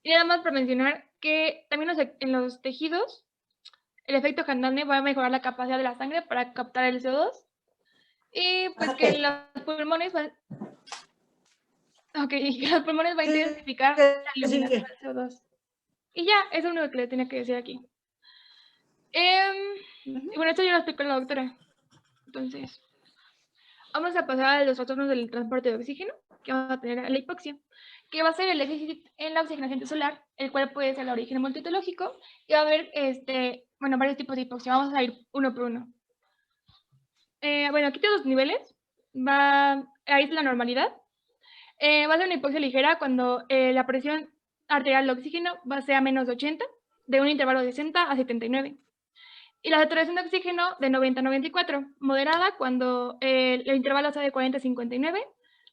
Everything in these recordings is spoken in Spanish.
Y nada más para mencionar que también en los tejidos, el efecto Handane va a mejorar la capacidad de la sangre para captar el CO2 y pues que Bájate. los pulmones van, okay, que los pulmones va a Sí, intensificar la que eliminación sigue. del CO2. Y ya, eso es lo único que le tenía que decir aquí. Em, Ujú. y bueno, esto ya lo explicó la doctora. Entonces, vamos a pasar a los trastornos del transporte de oxígeno, que vamos a tener a la hipoxia, que va a ser el déficit en la oxigenación tisular, el cual puede ser el origen multietológico, y va a haber, bueno, varios tipos de hipoxia. Vamos a ir uno por uno. Bueno, aquí todos los niveles, ahí es la normalidad. Va a ser una hipoxia ligera cuando la presión arterial de oxígeno va a ser a menos de 80, de un intervalo de 60 a 79. Y la saturación de oxígeno de 90 a 94, moderada cuando el intervalo sea de 40 a 59,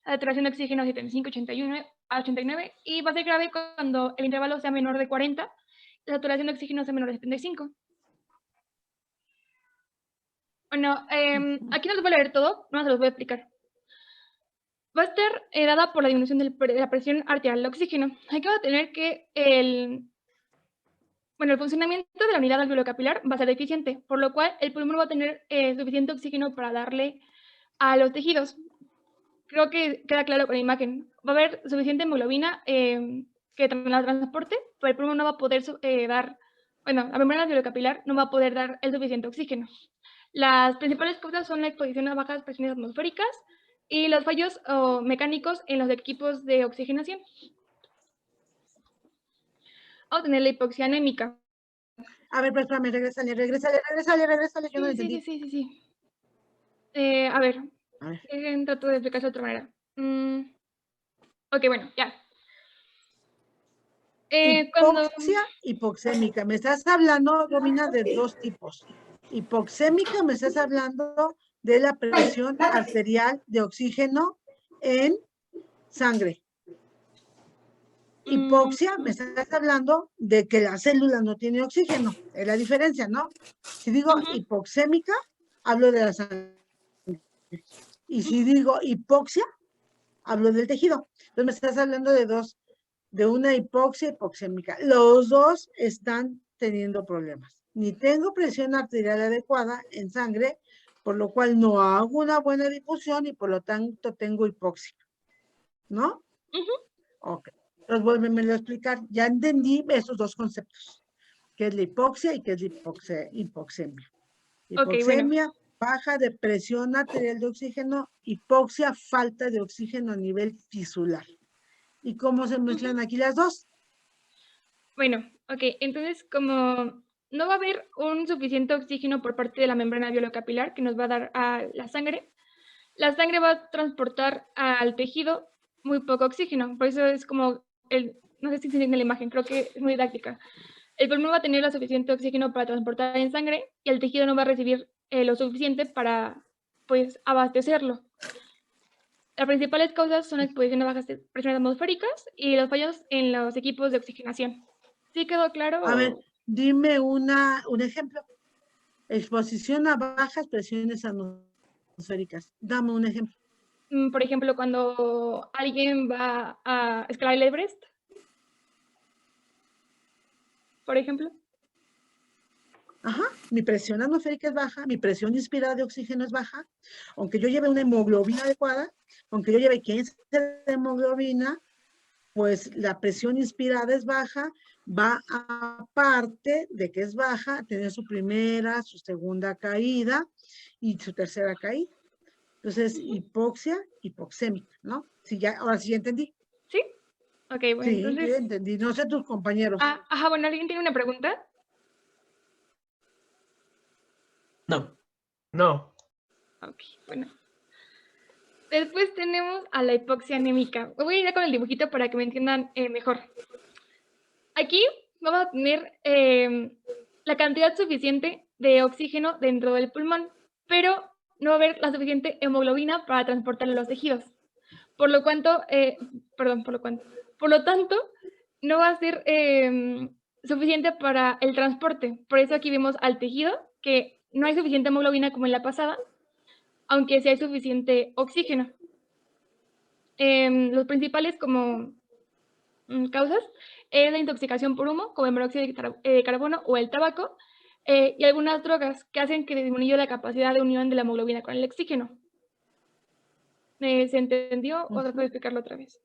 la saturación de oxígeno de 75 a 89, y va a ser grave cuando el intervalo sea menor de 40, la saturación de oxígeno sea menor de 75. Bueno, aquí no les voy a leer todo, no se los voy a explicar. Va a estar dada por la disminución de la presión arterial de oxígeno. Aquí va a tener que el funcionamiento de la unidad alveolo-capilar va a ser deficiente, por lo cual el pulmón va a tener suficiente oxígeno para darle a los tejidos. Creo que queda claro con la imagen. Va a haber suficiente hemoglobina que la transporte, pero el pulmón no va a poder dar, bueno, la membrana alveolo-capilar no va a poder dar el suficiente oxígeno. Las principales causas son la exposición a bajas presiones atmosféricas y los fallos mecánicos en los equipos de oxigenación. Vamos a tener la hipoxia anémica. A ver, pero espérame, regrésale, yo no lo Sí, sí, sí, entendí. sí, sí, sí. A ver, A ver. trato de explicarlo de otra manera. Ok, bueno, ya. Cuando... Hipoxia, hipoxémica. Me estás hablando, Romina, de dos tipos. Hipoxémica, me estás hablando de la presión arterial de oxígeno en sangre. mm, Hipoxia, me estás hablando de que la célula no tiene oxígeno. Es la diferencia, ¿no? Si digo ujú, hipoxémica, hablo de la sangre. Y si digo hipoxia, hablo del tejido. Entonces me estás hablando de una hipoxia hipoxémica. Los dos están teniendo problemas. Ni tengo presión arterial adecuada en sangre, por lo cual no hago una buena difusión y por lo tanto tengo hipoxia, ¿no? ujú. Ok. Entonces, vuélveme a explicar. Ya entendí esos dos conceptos, que es la hipoxia y que es la hipoxemia. Ok, bueno. Hipoxemia, baja de presión arterial de oxígeno, hipoxia, falta de oxígeno a nivel tisular. ¿Y cómo se Ujú. mezclan aquí las dos? Bueno, ok, entonces como no va a haber un suficiente oxígeno por parte de la membrana alveolo-capilar que nos va a dar a la sangre va a transportar al tejido muy poco oxígeno. Por eso es como no sé si se entiende la imagen, creo que es muy didáctica. El pulmón va a tener lo suficiente oxígeno para transportar en sangre y el tejido no va a recibir lo suficiente para, pues, abastecerlo. Las principales causas son la exposición a bajas presiones atmosféricas y los fallos en los equipos de oxigenación. ¿Sí quedó A ver, claro? dime un ejemplo. Exposición a bajas presiones atmosféricas. Dame un ejemplo. Por ejemplo, cuando alguien va a escalar el Everest, por ejemplo. Ajá, mi presión atmosférica es baja, mi presión inspirada de oxígeno es baja, aunque yo lleve una hemoglobina adecuada, aunque yo lleve 15 de hemoglobina, pues la presión inspirada es baja, va aparte de que es baja, a tener su primera, su segunda caída y su tercera caída. Entonces, Ujú. hipoxia, hipoxémica, ¿no? Sí, ya, ahora sí ya entendí. ¿Sí? Ok, bueno, Sí, yo ya entonces, entendí. No sé tus compañeros. ajá, bueno, ¿alguien tiene una pregunta? No, no. Ok, bueno. Después tenemos a la hipoxia anémica. Voy a ir con el dibujito para que me entiendan mejor. Aquí vamos a tener la cantidad suficiente de oxígeno dentro del pulmón, pero no va a haber la suficiente hemoglobina para transportarlo a los tejidos. Por lo cuanto, por lo tanto, no va a ser suficiente para el transporte. Por eso aquí vemos al tejido que no hay suficiente hemoglobina como en la pasada, aunque sí hay suficiente oxígeno. Los principales como causas es la intoxicación por humo, como el monóxido de carbono o el tabaco, y algunas drogas que hacen que disminuya la capacidad de unión de la hemoglobina con el oxígeno. ¿Se entendió o trato de explicarlo otra vez?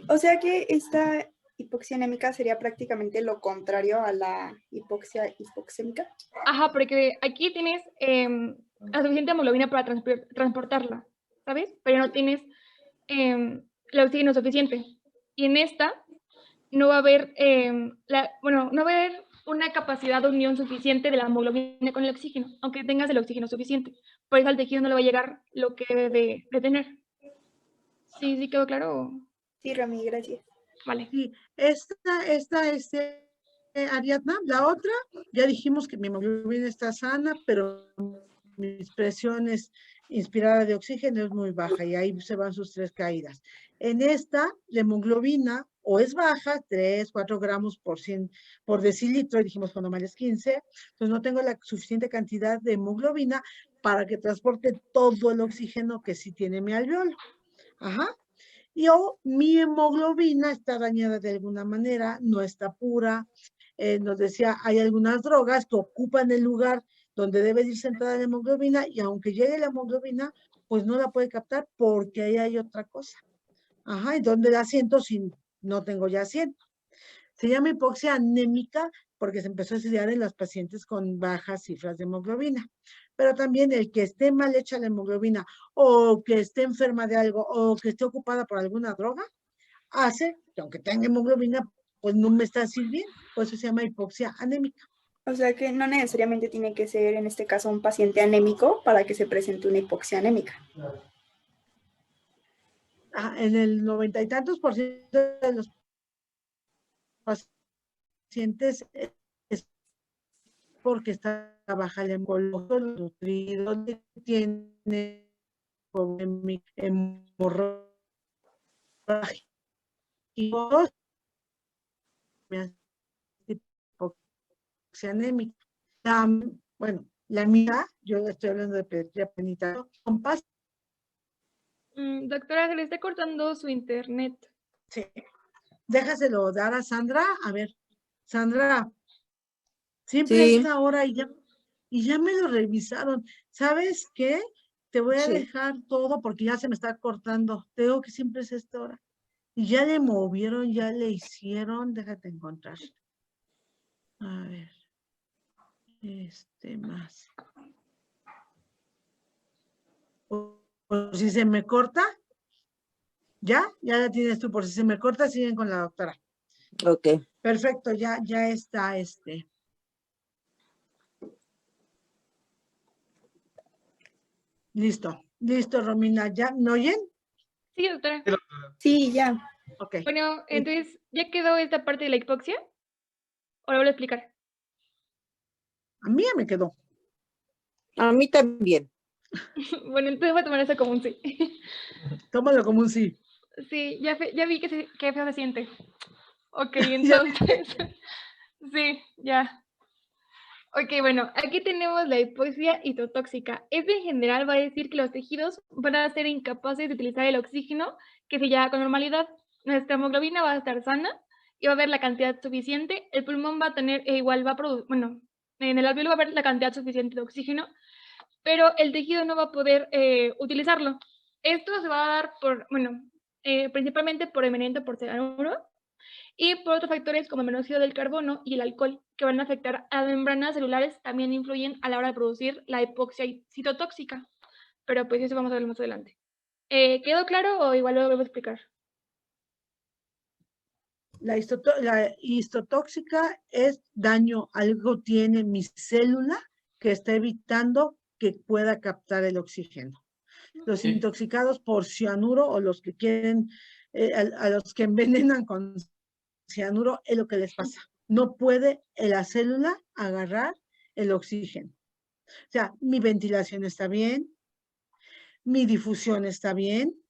O sea que esta hipoxia anémica sería prácticamente lo contrario a la hipoxia hipoxémica. Ajá, porque aquí tienes la suficiente hemoglobina para transportarla, ¿sabes? Pero no tienes el oxígeno suficiente. Y en esta no va a haber, no va a haber una capacidad de unión suficiente de la hemoglobina con el oxígeno, aunque tengas el oxígeno suficiente. Por eso al tejido no le va a llegar lo que debe de tener. ¿Sí quedó claro? Sí, Rami, gracias. Vale. Sí, Ariadna, la otra, ya dijimos que mi hemoglobina está sana, pero mis presiones inspiradas de oxígeno es muy baja y ahí se van sus 3 caídas. En esta, la hemoglobina o es baja, 3, 4 gramos por decilitro, y dijimos cuando mal es 15, entonces no tengo la suficiente cantidad de hemoglobina para que transporte todo el oxígeno que sí tiene mi alveolo. Ajá. Mi hemoglobina está dañada de alguna manera, no está pura. Nos decía, hay algunas drogas que ocupan el lugar donde debe ir sentada la hemoglobina y aunque llegue la hemoglobina, pues no la puede captar porque ahí hay otra cosa. Ajá, ¿y dónde la siento si no tengo ya asiento? Se llama hipoxia anémica porque se empezó a estudiar en los pacientes con bajas cifras de hemoglobina. Pero también el que esté mal hecha la hemoglobina o que esté enferma de algo o que esté ocupada por alguna droga, hace que aunque tenga hemoglobina, pues no me está sirviendo. Por eso se llama hipoxia anémica. O sea que no necesariamente tiene que ser, en este caso, un paciente anémico para que se presente una hipoxia anémica. En el 90 y tantos por ciento de los pacientes es porque está baja el hemoglobina, nutrido, tiene hemorragia hipoxia anémica. Bueno, la mía, yo estoy hablando de pediatría penitaria, con paz. Doctora, se le está cortando su internet. Sí. Déjaselo dar a Sandra. A ver, Sandra, siempre a esta hora y ya me lo revisaron. ¿Sabes qué? Te voy a dejar todo porque ya se me está cortando. Te digo que siempre es esta hora. Y ya le movieron, ya le hicieron. Déjate encontrar. A ver. Más. Por si se me corta. Ya la tienes tú. Por si se me corta, siguen con la doctora. Ok. Perfecto, ya está Listo, Romina. ¿Ya me oyen? Sí, doctora. Sí, ya. Ok. Bueno, entonces, ¿ya quedó esta parte de la hipoxia? ¿O lo voy a explicar? A mí ya me quedó. A mí también. Bueno, entonces voy a tomar eso como un sí. Tómalo como un sí. Sí, ya vi que feo se siente. Ok, entonces, sí, ya. Ok, bueno, aquí tenemos la hipoxia hipotóxica. Este en general va a decir que los tejidos van a ser incapaces de utilizar el oxígeno que se lleva con normalidad. Nuestra hemoglobina va a estar sana y va a haber la cantidad suficiente. El pulmón va a tener, igual va a producir, bueno, en el alveolo va a haber la cantidad suficiente de oxígeno, pero el tejido no va a poder utilizarlo. Esto se va a dar principalmente por eminente por cianuro y por otros factores como el monóxido del carbono y el alcohol, que van a afectar a membranas celulares, también influyen a la hora de producir la hipoxia citotóxica. Pero pues eso vamos a ver más adelante. ¿Quedó claro o igual lo vuelvo a explicar? La histotóxica es daño, algo tiene mi célula que está evitando que pueda captar el oxígeno. Los intoxicados por cianuro o los que quieren, a los que envenenan con cianuro, es lo que les pasa. No puede la célula agarrar el oxígeno. O sea, mi ventilación está bien, mi difusión está bien,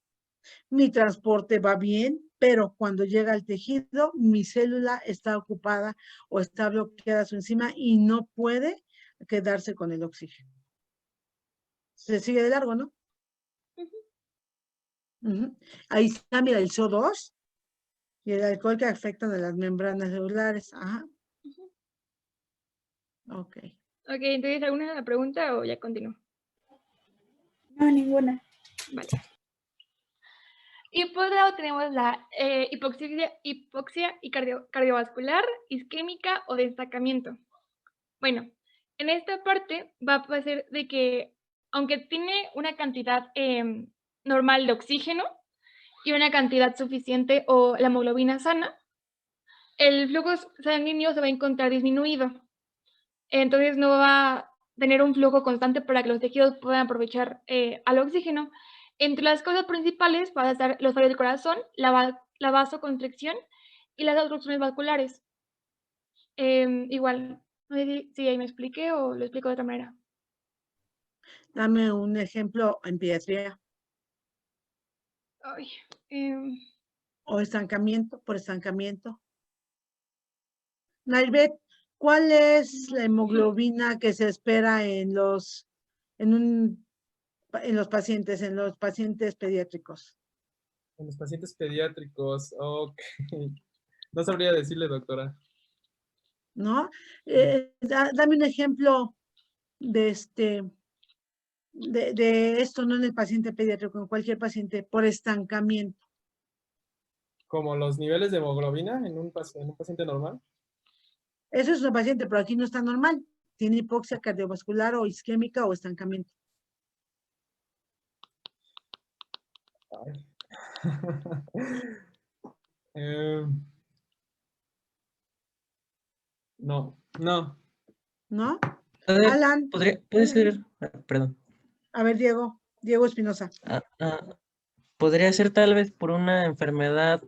mi transporte va bien, pero cuando llega al tejido, mi célula está ocupada o está bloqueada a su enzima y no puede quedarse con el oxígeno. Se sigue de largo, ¿no? Ahí está, mira, el CO2 Y el alcohol que afecta a las membranas celulares. Ajá. Ok. Ok, entonces, ¿alguna pregunta o ya continúo? No, ninguna. Vale. Y por otro lado tenemos la hipoxia y cardiovascular, isquémica o destacamiento. Bueno, en esta parte va a ser de que, aunque tiene una cantidad normal de oxígeno y una cantidad suficiente o la hemoglobina sana, el flujo sanguíneo se va a encontrar disminuido. Entonces no va a tener un flujo constante para que los tejidos puedan aprovechar al oxígeno. Entre las causas principales van a estar los fallos del corazón, la vasoconstricción y las obstrucciones vasculares. Igual, no sé si ahí me expliqué o lo explico de otra manera. Dame un ejemplo en pediatría. Ay, O estancamiento, por estancamiento. Nailbet, ¿cuál es la hemoglobina que se espera en los pacientes pediátricos? En los pacientes pediátricos, ok. No sabría decirle, doctora. ¿No? Dame un ejemplo de esto, no en el paciente pediátrico, en cualquier paciente, por estancamiento. Como los niveles de hemoglobina en un paciente normal. Eso es un paciente, pero aquí no está normal. Tiene hipoxia cardiovascular o isquémica o estancamiento. Ay. No. ¿No? Puede, Alan, puede ser, perdón, a ver, Diego Espinosa. podría ser tal vez por una enfermedad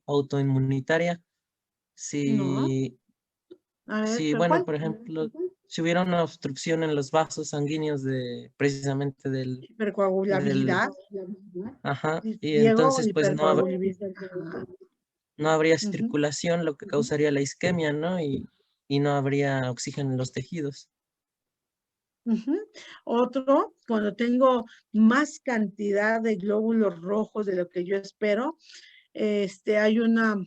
autoinmunitaria. No, Si, a ver, ¿pero bueno, cuál? por ejemplo, si hubiera una obstrucción en los vasos sanguíneos precisamente del, Hipercoagulabilidad. ajá, y Diego, entonces pues hipercoagulabilidad. Ajá. no habría Ujú, circulación, lo que causaría la isquemia, ¿no? Y no habría oxígeno en los tejidos. ujú. Otro, cuando tengo más cantidad de glóbulos rojos de lo que yo espero, hay un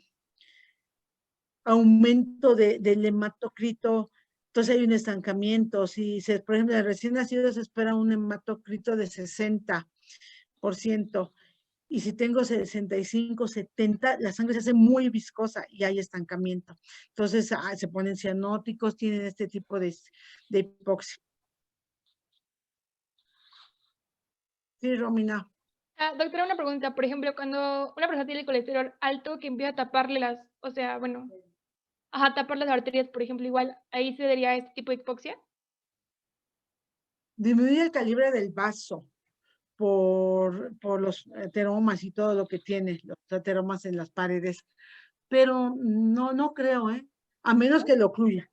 aumento del hematocrito, entonces hay un estancamiento. Si por ejemplo, en recién nacido se espera un hematocrito de 60%, y si tengo 65, 70, la sangre se hace muy viscosa y hay estancamiento. Entonces se ponen cianóticos, tienen este tipo de hipoxia. Sí, Romina. Doctora, una pregunta. Por ejemplo, cuando una persona tiene el colesterol alto que empieza a taparle o sea, bueno, tapar las arterias, por ejemplo, igual, ahí se daría este tipo de hipoxia. Disminuye el calibre del vaso por los ateromas y todo lo que tiene, los ateromas en las paredes, pero no creo, a menos que lo ocluya.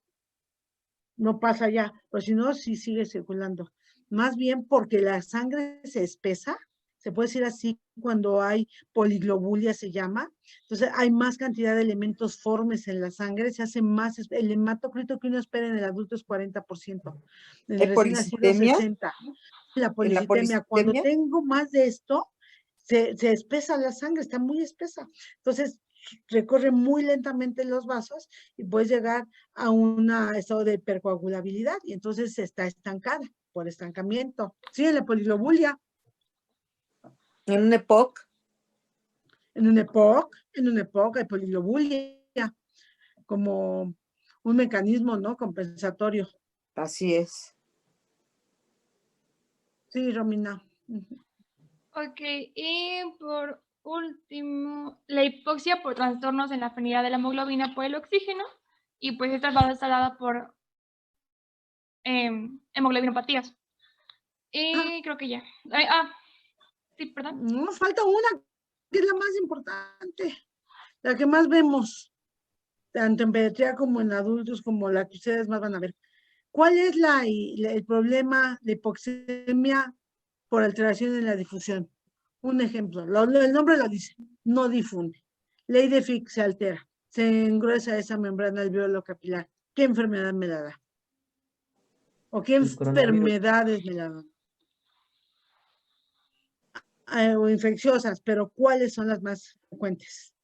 No pasa ya, pues si no, sí sigue circulando. Más bien porque la sangre se espesa, se puede decir así, cuando hay poliglobulia se llama, entonces hay más cantidad de elementos formes en la sangre, se hace más, el hematocrito que uno espera en el adulto es 40%, en el ¿Hay recién nacido policitemia? 60%. La ¿En la policitemia, cuando policitemia? tengo más de esto, se espesa la sangre, está muy espesa, entonces recorre muy lentamente los vasos y puedes llegar a un estado de hipercoagulabilidad y entonces está estancada por estancamiento. Sí, en la poliglobulia, ¿En un EPOC? en un EPOC hay poliglobulia como un mecanismo, ¿no? Compensatorio. Así es. Sí, Romina. Ok, y por último, la hipoxia por trastornos en la afinidad de la hemoglobina por el oxígeno, y pues esta va a estar dada por hemoglobinopatías. Y creo que ya. Sí, perdón. No, falta una que es la más importante, la que más vemos, tanto en pediatría como en adultos, como la que ustedes más van a ver. ¿Cuál es el problema de hipoxemia por alteración en la difusión? Un ejemplo, el nombre lo dice, no difunde. Ley de Fick se altera, se engruesa esa membrana alveolo capilar. ¿Qué enfermedad me la da? ¿O qué El coronavirus. enfermedades me la dan? O infecciosas, pero ¿cuáles son las más frecuentes?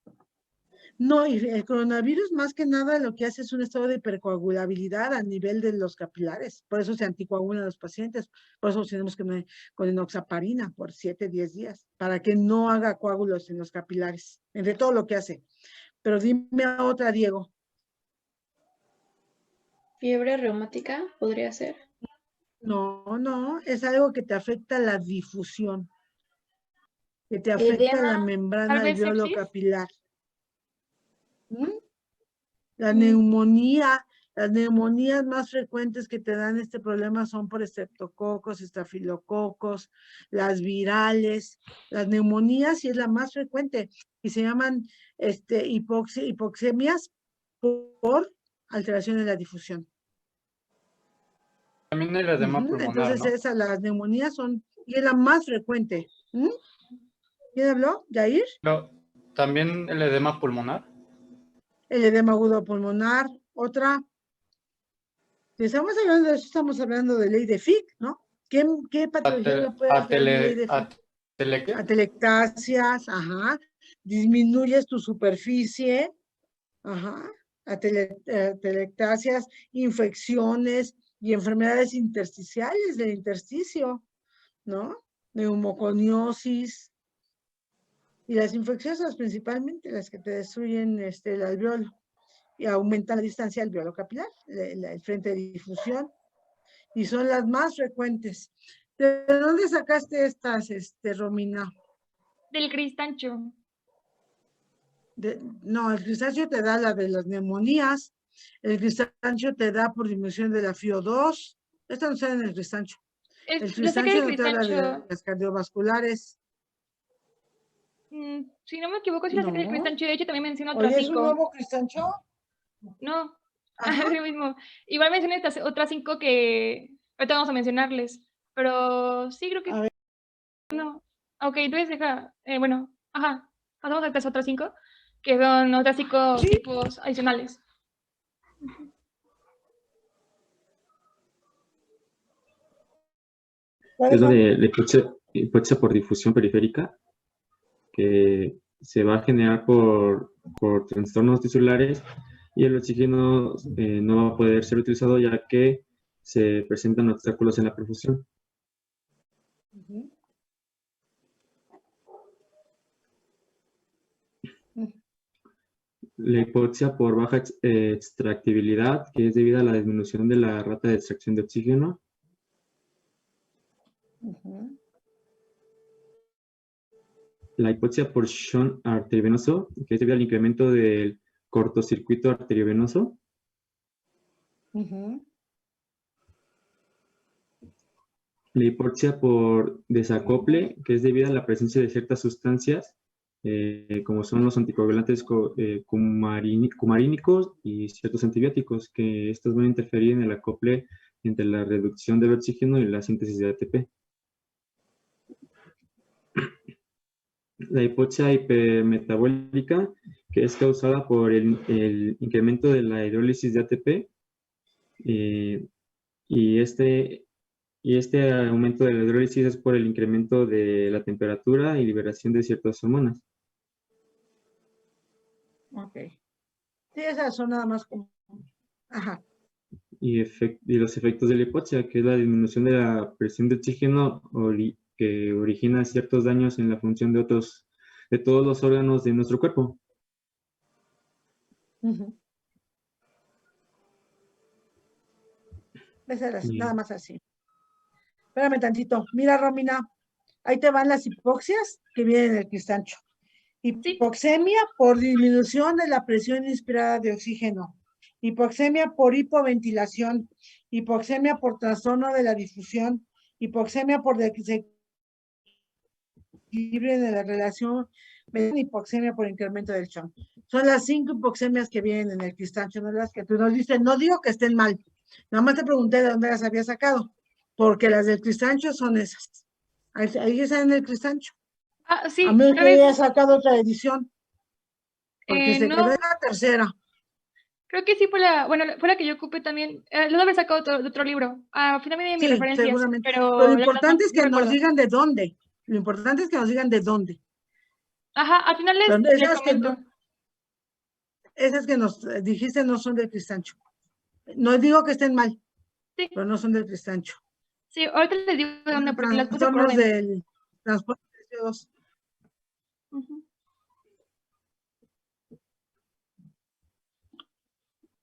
No, y el coronavirus más que nada lo que hace es un estado de hipercoagulabilidad a nivel de los capilares. Por eso se anticoagulan los pacientes. Por eso tenemos que con enoxaparina por 7, 10 días, para que no haga coágulos en los capilares, entre todo lo que hace. Pero dime otra, Diego. ¿Fiebre reumática podría ser? No, es algo que te afecta la difusión, que te afecta la Edema, membrana tal vez alveolo sepsis. capilar. La Mm. neumonía, las neumonías más frecuentes que te dan este problema son por estreptococos, estafilococos, las virales. Las neumonías sí es la más frecuente y se llaman hipoxemias por alteración de la difusión. También el edema pulmonar, Entonces ¿no? las neumonías son, y es la más frecuente. ¿Quién habló? ¿Yair? Pero, ¿también el edema pulmonar? El edema agudo pulmonar, otra. Si estamos hablando de eso, estamos hablando de ley de Fick, ¿no? ¿Qué patología le puede hacer ley de Fick? Atelectasias, ajá. Disminuyes tu superficie, ajá. Atelectasias, infecciones y enfermedades intersticiales del intersticio, ¿no? Neumoconiosis. Y las infecciosas, principalmente, las que te destruyen el alveolo y aumentan la distancia alveolo capilar, el frente de difusión, y son las más frecuentes. ¿De dónde sacaste estas, Romina? Del cristancho. No, el cristancho te da la de las neumonías, el cristancho te da por disminución de la FIO2, esto no sale en el cristancho. El Lo saqué del cristancho no te habla de cristancho. las cardiovasculares. Si no me equivoco, sí la saqué del No. cristancho. De hecho, también menciona otras Oye, ¿es un 5. nuevo cristancho? No, Ajá. es lo mismo. Igual mencioné otras 5 que ahorita vamos a mencionarles. Pero sí, creo que. A ver. No. Ok, entonces deja. Bueno, ajá. Pasamos a estas otras 5, que son otras 5 tipos adicionales. Es lo de la hipoxia por difusión periférica, que se va a generar por trastornos tisulares y el oxígeno no va a poder ser utilizado ya que se presentan obstáculos en la perfusión. La hipoxia por baja extractibilidad, que es debido a la disminución de la rata de extracción de oxígeno. La hipoxia por shunt arteriovenoso, que es debido al incremento del cortocircuito arteriovenoso. La hipoxia por desacople, que es debido a la presencia de ciertas sustancias, como son los anticoagulantes cumarínicos y ciertos antibióticos, que estos van a interferir en el acople entre la reducción del oxígeno y la síntesis de ATP. La hipoxia hipermetabólica, que es causada por el incremento de la hidrólisis de ATP, y este aumento de la hidrólisis es por el incremento de la temperatura y liberación de ciertas hormonas. Ok. Sí, esas son nada más como. Ajá. Y los efectos de la hipoxia, que es la disminución de la presión de oxígeno que origina ciertos daños en la función de todos los órganos de nuestro cuerpo. Nada más así. Espérame tantito. Mira, Romina, ahí te van las hipoxias que vienen en el cristancho. Hipoxemia por disminución de la presión inspirada de oxígeno. Hipoxemia por hipoventilación. Hipoxemia por trastorno de la difusión. Hipoxemia por desequilibrio de la relación. Hipoxemia por incremento del shunt. Son las 5 hipoxemias que vienen en el cristancho, no las que tú nos dices. No digo que estén mal. Nada más te pregunté de dónde las había sacado. Porque las del cristancho son esas. Ahí están en el cristancho. Sí, a menos que haya sacado otra edición. Porque se no, quedó en la tercera. Creo que sí fue la que yo ocupé también. Lo debe haber sacado otro libro. Finalmente mis referencias. Seguramente. Pero lo importante es que no nos digan de dónde. Lo importante es que nos digan de dónde. Ajá, al final les comento. Esas que nos dijiste no son del Cristancho. No digo que estén mal, Sí. pero no son del Cristancho. Sí, ahorita les digo de dónde, porque las puse por Trastornos orden. del transporte de CO2. Ujú.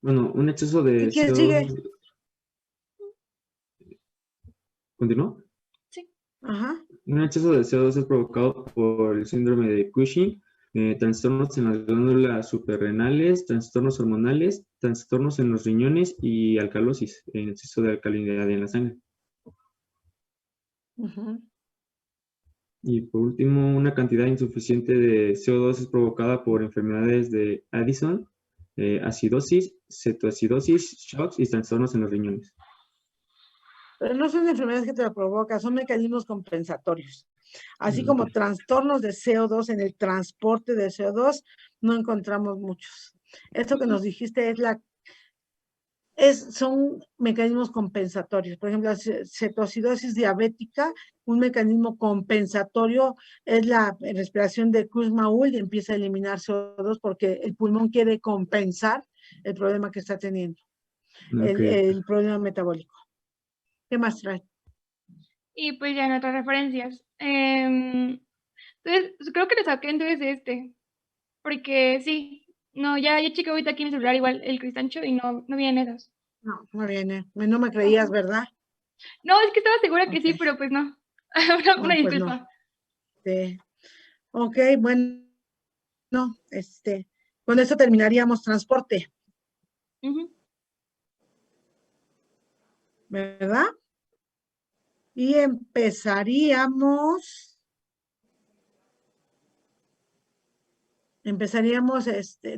Bueno, un exceso de ¿Y quién CO2. sigue? ¿Continúo? Ajá. Un exceso de CO2 es provocado por el síndrome de Cushing, trastornos en las glándulas suprarrenales, trastornos hormonales, trastornos en los riñones y alcalosis, exceso de alcalinidad en la sangre. Ujú. Y por último, una cantidad insuficiente de CO2 es provocada por enfermedades de Addison, acidosis, cetoacidosis, shocks y trastornos en los riñones. Pero no son enfermedades que te la provocan, son mecanismos compensatorios. Así como Ok. trastornos de CO2 en el transporte de CO2, no encontramos muchos. Esto que nos dijiste son mecanismos compensatorios. Por ejemplo, la cetoacidosis diabética, un mecanismo compensatorio es la respiración de Kussmaul y empieza a eliminar CO2 porque el pulmón quiere compensar el problema que está teniendo, Ok. el problema metabólico. ¿Qué más trae? Y pues ya en otras referencias. Entonces, creo que le saqué entonces de porque sí, no, ya chequé ahorita aquí en mi celular igual el Cristancho y no vienen esos. No, no viene. No me creías, ¿verdad? No, es que estaba segura que sí, Ok. pero pues no. No, Una pues disculpa. no. Ok, bueno, con esto terminaríamos transporte, Ujú. ¿verdad? Y empezaríamos,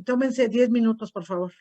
tómense 10 minutos, por favor.